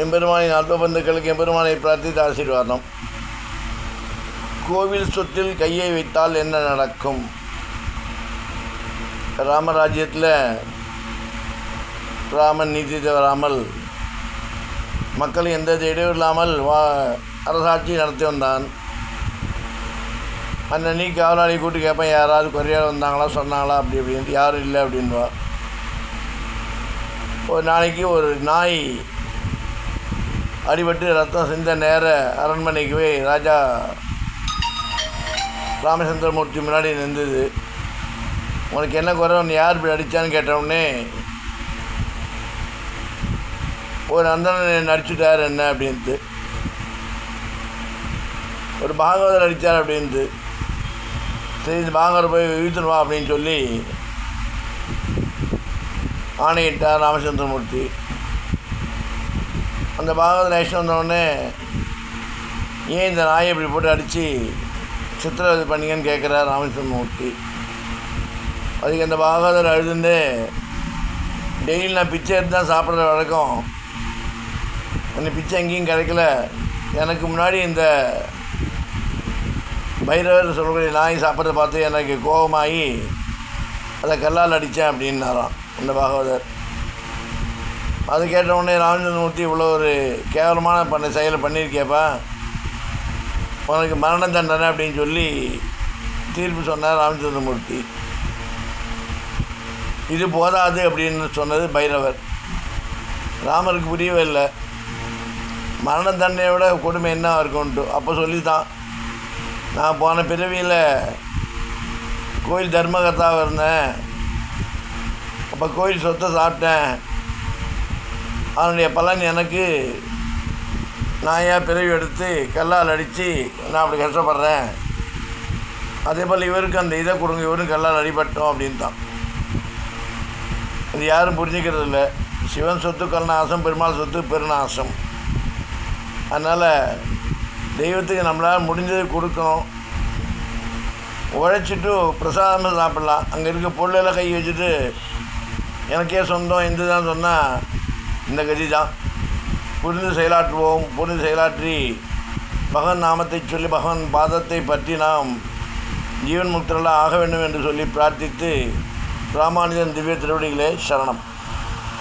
எம்பெருமானின் ஆத்மபந்துக்களுக்கு எம்பெருமானை பிரார்த்தித்து ஆசீர்வாதம். கோவில் சொத்தில் கையை வைத்தால் என்ன நடக்கும்? ராமராஜ்யத்தில் ராமன் நீதி தவறாமல் மக்கள் எந்த இடையூறு இல்லாமல் அரசாட்சி நடத்தி வந்தான். அன்னி காவலாளி கூட்டி கேட்பேன், யாராவது கொரியால் வந்தாங்களா சொன்னாங்களா அப்படி அப்படின்ட்டு. யாரும் இல்லை அப்படின்வா. ஒரு நாளைக்கு ஒரு நாய் அடிபட்டு ரத்தம் சிந்த நேர அரண்மனைக்கு போய் ராஜா ராமச்சந்திரமூர்த்தி முன்னாடி நின்றுது. உனக்கு என்ன குறை, ஒன்று யார் இப்படி அடித்தான்னு கேட்டவுடனே ஒரு நந்தனன் நடிச்சுட்டார் என்ன அப்படின்ட்டு, ஒரு பாகவதர் அடித்தார் அப்படின்ட்டு. சரி, இந்த பாகவதர் போய் இழுத்துடுவா அப்படின்னு சொல்லி ஆணையிட்டார் ராமச்சந்திரமூர்த்தி. அந்த பாகவதர் நேஷன் வந்தவுடனே ஏன் இந்த நாயை இப்படி போட்டு அடித்து சித்திரவதை பண்ணிங்கன்னு கேட்குறார் ராமச்சந்திரமூர்த்தி. அதுக்கு அந்த பாகவதர் அழுதுண்டு, டெய்லி நான் பிச்சை எடுத்து தான் சாப்பிட்ற வழக்கம், அந்த பிச்சை எங்கேயும் கிடைக்கல, எனக்கு முன்னாடி இந்த பைரவர் சொல்லக்கூடிய நாய் சாப்பிட்றத பார்த்து எனக்கு கோபமாகி அதை கல்லால் அடித்தேன் அப்படின்னாராம் அந்த பாகவதர். அது கேட்டவுடனே ராமச்சந்திரமூர்த்தி, இவ்வளோ ஒரு கேவலமான செயலை பண்ணியிருக்கேப்பா, உனக்கு மரண தண்டனை அப்படின்னு சொல்லி தீர்ப்பு சொன்னார் ராமச்சந்திரமூர்த்தி. இது போதாது அப்படின்னு சொன்னது பைரவர். ராமருக்கு புரியவே இல்லை, மரண தண்டனையை விட கொடுமை என்ன இருக்கும்ட்டு. அப்போ சொல்லித்தான், நான் போன பிறவியில் கோயில் தர்மகர்த்தாவாக இருந்தேன், அப்போ கோயில் சொத்தை சாப்பிட்டேன், அதனுடைய பலன் எனக்கு நாயாக பிறவி எடுத்து கல்லால் அடித்து நான் அப்படி கஷ்டப்படுறேன், அதே போல் இவருக்கு அந்த இதை கொடுங்க, இவரும் கல்லால் அடிபட்டோம் அப்படின்னு தான். இது யாரும் புரிஞ்சிக்கிறது இல்லை. சிவன் சொத்து கல்நாசம், பெருமாள் சொத்து பெருநாசம். அதனால் தெய்வத்துக்கு நம்மளால் முடிஞ்சது கொடுக்கணும். உழைச்சிட்டு பிரசாதமாக சாப்பிட்லாம். அங்கே இருக்க பொருளெல்லாம் கை வச்சுட்டு எனக்கே சொந்தம் இந்த தான் சொன்னால் இந்த கதி தான். புரிந்து செயலாற்றுவோம். புரிந்து செயலாற்றி பகவன் நாமத்தை சொல்லி பகவன் பாதத்தை பற்றி நாம் ஜீவன் முக்தர்களாக ஆக வேண்டும் என்று சொல்லி பிரார்த்தித்து ராமானுஜன் திவ்ய திருவடிகளே சரணம்.